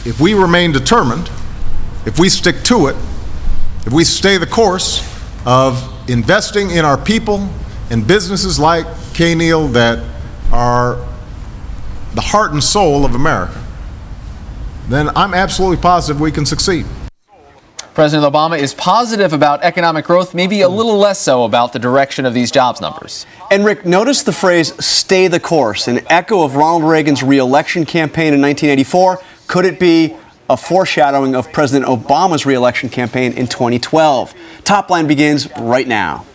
if we remain determined, if we stick to it, if we stay the course of investing in our people and businesses like K-Neal that are the heart and soul of America, then I'm absolutely positive we can succeed. President Obama is positive about economic growth, maybe a little less so about the direction of these jobs numbers. And Rick, notice the phrase, stay the course, an echo of Ronald Reagan's re-election campaign in 1984. Could it be a foreshadowing of President Obama's re-election campaign in 2012? Top Line begins right now.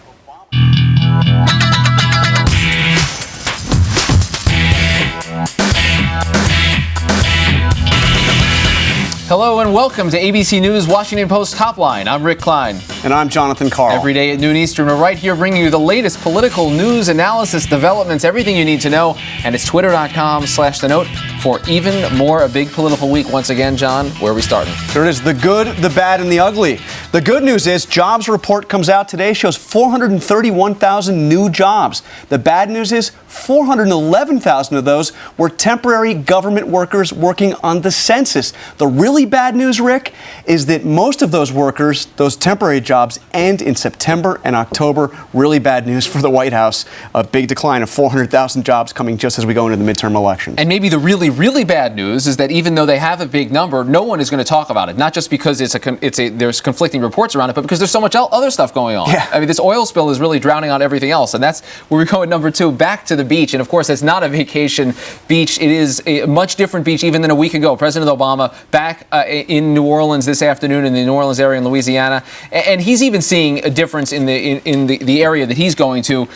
Hello and welcome to ABC News Washington Post Top Line. I'm Rick Klein. And I'm Jonathan Carl. Every day at noon Eastern, we're right here bringing you the latest political news, analysis, developments, everything you need to know. And it's twitter.com/the note for even more. A big political week once again, John. Where are we starting? There it is, the good, the bad, and the ugly. The good news is jobs report comes out today, shows 431,000 new jobs. The bad news is 411,000 of those were temporary government workers working on the census. The really bad news, Rick, is that most of those workers, those temporary jobs, end in September and October. Really bad news for the White House. A big decline of 400,000 jobs coming just as we go into the midterm elections. And maybe the really, really bad news is that even though they have a big number, no one is going to talk about it. Not just because there's conflicting reports around it, but because there's so much other stuff going on. Yeah. I mean, this oil spill is really drowning out everything else. And that's where we go at number two, back to the beach. And of course, it's not a vacation beach. It is a much different beach even than a week ago. President Obama back in New Orleans this afternoon, in the New Orleans area in Louisiana. And he's even seeing a difference in the area that he's going to.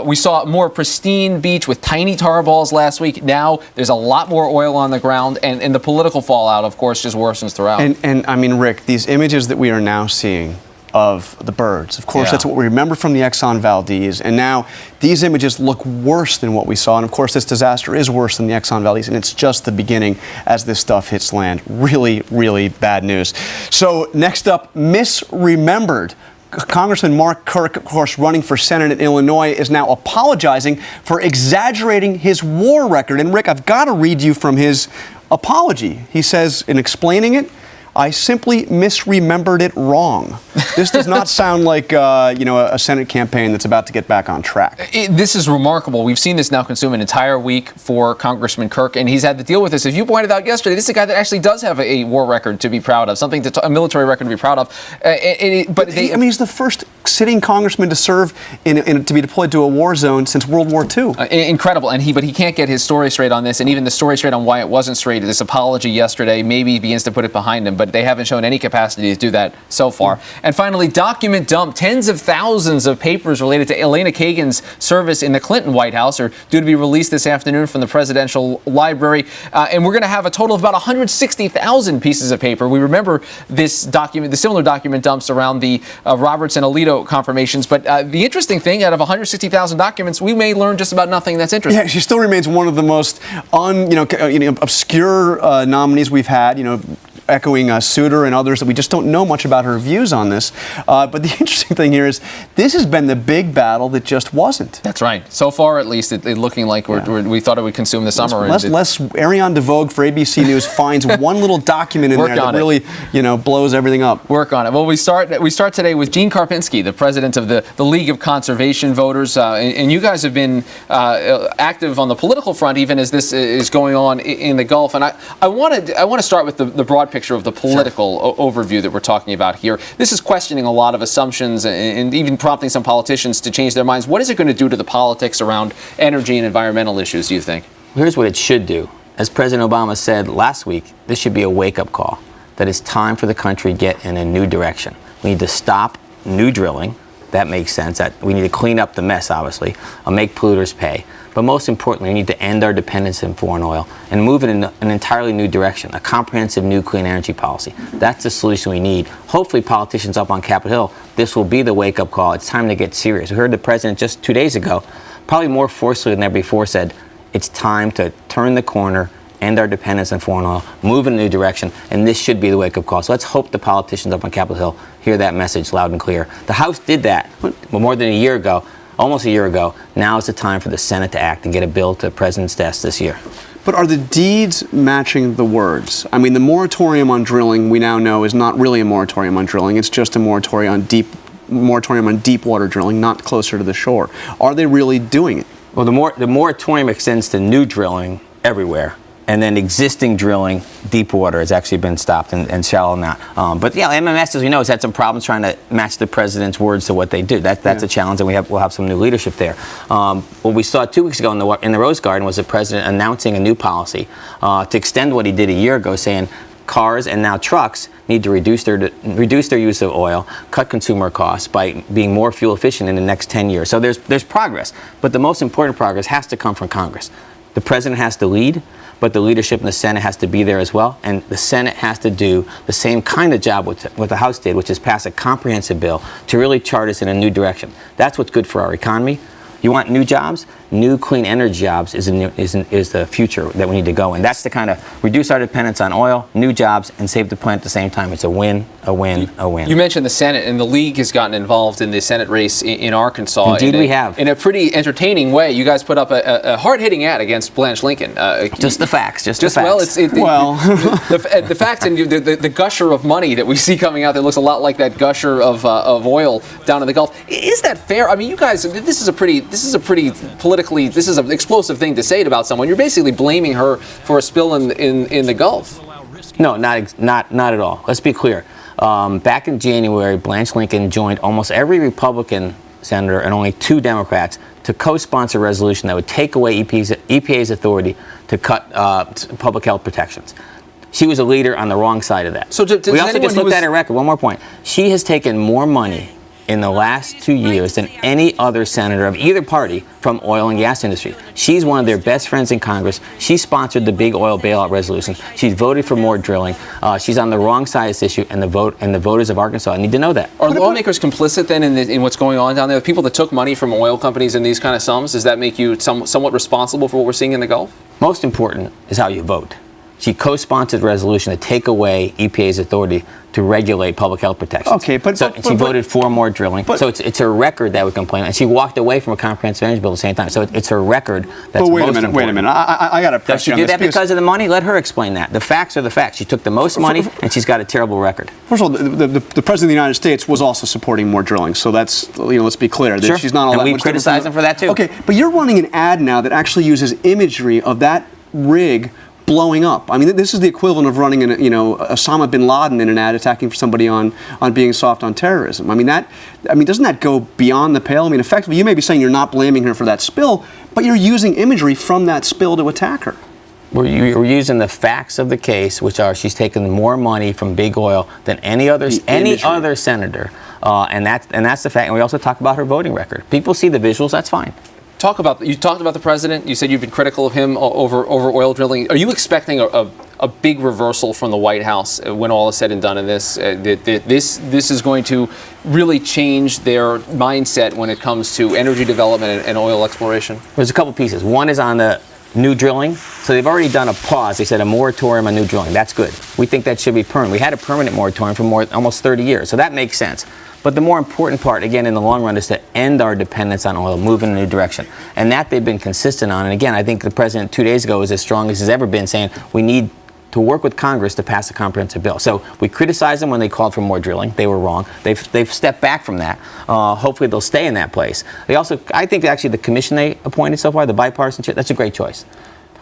We saw a more pristine beach with tiny tar balls last week. Now there's a lot more oil on the ground, and the political fallout, of course, just worsens throughout. And I mean, Rick, these images that we are now seeing of the birds. Of course, That's what we remember from the Exxon Valdez. And now these images look worse than what we saw. And of course, this disaster is worse than the Exxon Valdez. And it's just the beginning as this stuff hits land. Really, really bad news. So next up, misremembered. Congressman Mark Kirk, of course, running for Senate in Illinois, is now apologizing for exaggerating his war record. And Rick, I've got to read you from his apology. He says, in explaining it, I simply misremembered it wrong. This does not sound like, a Senate campaign that's about to get back on track. This is remarkable. We've seen this now consume an entire week for Congressman Kirk, and he's had to deal with this. As you pointed out yesterday, this is a guy that actually does have a war record to be proud of, a military record to be proud of. He's the first sitting congressman to serve to be deployed to a war zone since World War II. Incredible, but he can't get his story straight on this, and even the story straight on why it wasn't straight. This apology yesterday maybe begins to put it behind him, but they haven't shown any capacity to do that so far. And finally, document dump. Tens of thousands of papers related to Elena Kagan's service in the Clinton White House are due to be released this afternoon from the Presidential Library. And we're going to have a total of about 160,000 pieces of paper. We remember the similar document dumps around the Roberts and Alito confirmations. But the interesting thing, out of 160,000 documents, we may learn just about nothing that's interesting. Yeah, she still remains one of the most obscure nominees we've had, echoing Souter and others that we just don't know much about her views on this. But the interesting thing here is this has been the big battle that just wasn't. That's right. So far, at least, it looking like we thought it would consume the summer. Less Ariane DeVogue for ABC News finds one little document in there that really, blows everything up. Work on it. Well, we start today with Gene Karpinski, the president of the League of Conservation Voters. And you guys have been active on the political front, even as this is going on in the Gulf. And I want to start with the broad picture of the political overview that we're talking about here. This is questioning a lot of assumptions and even prompting some politicians to change their minds. What is it going to do to the politics around energy and environmental issues, do you think? Here's what it should do. As President Obama said last week, this should be a wake-up call, that it's time for the country to get in a new direction. We need to stop new drilling. That makes sense. That we need to clean up the mess, obviously, make polluters pay. But most importantly, we need to end our dependence on foreign oil and move in an entirely new direction, a comprehensive new clean energy policy. That's the solution we need. Hopefully, politicians up on Capitol Hill, this will be the wake-up call. It's time to get serious. We heard the president just 2 days ago, probably more forcefully than ever before, said it's time to turn the corner, end our dependence on foreign oil, move in a new direction, and this should be the wake-up call. So let's hope the politicians up on Capitol Hill hear that message loud and clear. The House did that more than a year ago. Almost a year ago. Now is the time for the Senate to act and get a bill to the president's desk this year. But are the deeds matching the words? I mean, the moratorium on drilling, we now know, is not really a moratorium on drilling. It's just a moratorium on deep water drilling, not closer to the shore. Are they really doing it? Well, the moratorium extends to new drilling everywhere. And then existing drilling, deep water, has actually been stopped and shallow now. But yeah, MMS, as we know, has had some problems trying to match the president's words to what they do. That's a challenge, and we'll have some new leadership there. What we saw 2 weeks ago in the Rose Garden was the president announcing a new policy to extend what he did a year ago, saying cars and now trucks need to reduce their use of oil, cut consumer costs by being more fuel efficient in the next 10 years. So there's progress, but the most important progress has to come from Congress. The president has to lead, but the leadership in the Senate has to be there as well, and the Senate has to do the same kind of job what the House did, which is pass a comprehensive bill to really chart us in a new direction. That's what's good for our economy. You want new jobs? New clean energy jobs is the future that we need to go in. That's to kind of reduce our dependence on oil, new jobs, and save the planet at the same time. It's a win, a win, a win. You mentioned the Senate, and the League has gotten involved in the Senate race in Arkansas. Indeed, we have. In a pretty entertaining way. You guys put up a hard-hitting ad against Blanche Lincoln. Just the facts. Just the facts. Well, the facts and the gusher of money that we see coming out there looks a lot like that gusher of oil down in the Gulf. Is that fair? I mean, you guys, this is a pretty politically, this is an explosive thing to say about someone. You're basically blaming her for a spill in the Gulf. No, not at all. Let's be clear. Back in January, Blanche Lincoln joined almost every Republican senator and only 2 Democrats to co-sponsor a resolution that would take away EPA's authority to cut public health protections. She was a leader on the wrong side of that. So we also just looked at her record. One more point. She has taken more money in the last 2 years than any other senator of either party from oil and gas industry. She's one of their best friends in Congress. She sponsored the big oil bailout resolution. She's voted for more drilling. She's on the wrong side of this issue, and the voters of Arkansas need to know that. Are lawmakers complicit then in what's going on down there? The people that took money from oil companies in these kind of sums, does that make you somewhat responsible for what we're seeing in the Gulf? Most important is how you vote. She co-sponsored a resolution to take away EPA's authority to regulate public health protections. Okay, but she voted for more drilling. So it's her record that we complain, and she walked away from a comprehensive energy bill at the same time. So it's her record that's most important. Wait a minute. I got to press you on this. Does she do that because of the money? Let her explain that. The facts are the facts. She took the most money, and she's got a terrible record. First of all, the President of the United States was also supporting more drilling. So that's, let's be clear. Sure. She's not all and that we much criticize him for that too. Okay, but you're running an ad now that actually uses imagery of that rig blowing up. I mean, this is the equivalent of running Osama bin Laden in an ad attacking somebody on being soft on terrorism. I mean, doesn't that go beyond the pale? I mean, effectively, you may be saying you're not blaming her for that spill, but you're using imagery from that spill to attack her. We're using the facts of the case, which are she's taken more money from big oil than any other senator, and that's the fact. And we also talk about her voting record. People see the visuals. That's fine. You talked about the president. You said you've been critical of him over oil drilling. Are you expecting a big reversal from the White House when all is said and done in this? This is going to really change their mindset when it comes to energy development and oil exploration? There's a couple pieces. One is on the new drilling. So they've already done a pause. They said a moratorium on new drilling. That's good. We think that should be permanent. We had a permanent moratorium for almost 30 years. So that makes sense. But the more important part, again, in the long run, is to end our dependence on oil, move in a new direction. And that they've been consistent on. And again, I think the president 2 days ago was as strong as he's ever been, saying we need to work with Congress to pass a comprehensive bill. So we criticized them when they called for more drilling. They were wrong. They've stepped back from that. Hopefully they'll stay in that place. I think actually the commission they appointed so far, the bipartisan chair, that's a great choice.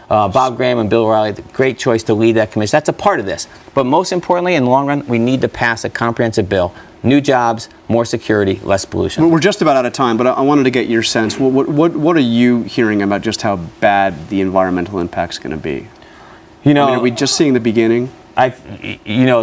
Bob Graham and Bill O'Reilly, great choice to lead that commission. That's a part of this. But most importantly, in the long run, we need to pass a comprehensive bill. New jobs, more security, less pollution. We're just about out of time, but I wanted to get your sense. What are you hearing about just how bad the environmental impact's going to be? Are we just seeing the beginning? As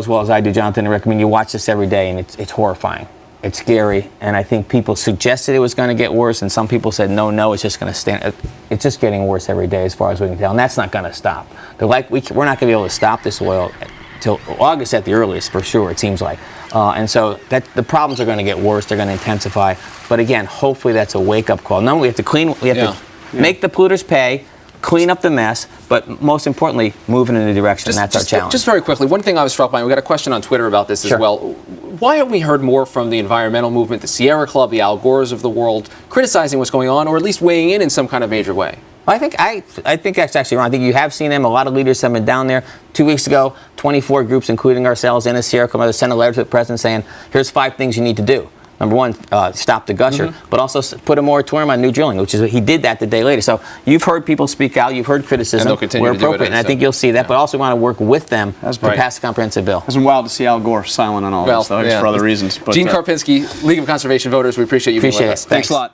well as I do, Jonathan, I recommend you watch this every day, and it's horrifying. It's scary, and I think people suggested it was going to get worse, and some people said, no, it's just going to stand. It's just getting worse every day as far as we can tell, and that's not going to stop. We're not going to be able to stop this oil till August at the earliest, for sure, it seems like. And so the problems are going to get worse. They're going to intensify. But again, hopefully that's a wake-up call. No, we have to make the polluters pay, clean up the mess, but most importantly, move in a new direction. That's our challenge. Just very quickly, one thing I was struck by, and we got a question on Twitter about this as well. Why haven't we heard more from the environmental movement, the Sierra Club, the Al Gores of the world, criticizing what's going on, or at least weighing in some kind of major way? I think that's actually wrong. I think you have seen them. A lot of leaders have been down there. 2 weeks ago, 24 groups, including ourselves in a Sierra Club, sent a letter to the president saying, here's 5 things you need to do. Number 1, stop the gusher, but also put a moratorium on new drilling, which is what he did that the day later. So you've heard people speak out, you've heard criticism. And they'll continue where to do it, appropriate, and I think you'll see that. But also want to work with them to pass a comprehensive bill. It's been wild to see Al Gore silent on all this, though, just for other reasons. But, Gene Karpinski, League of Conservation Voters, we appreciate you being with us. It. Thanks a lot.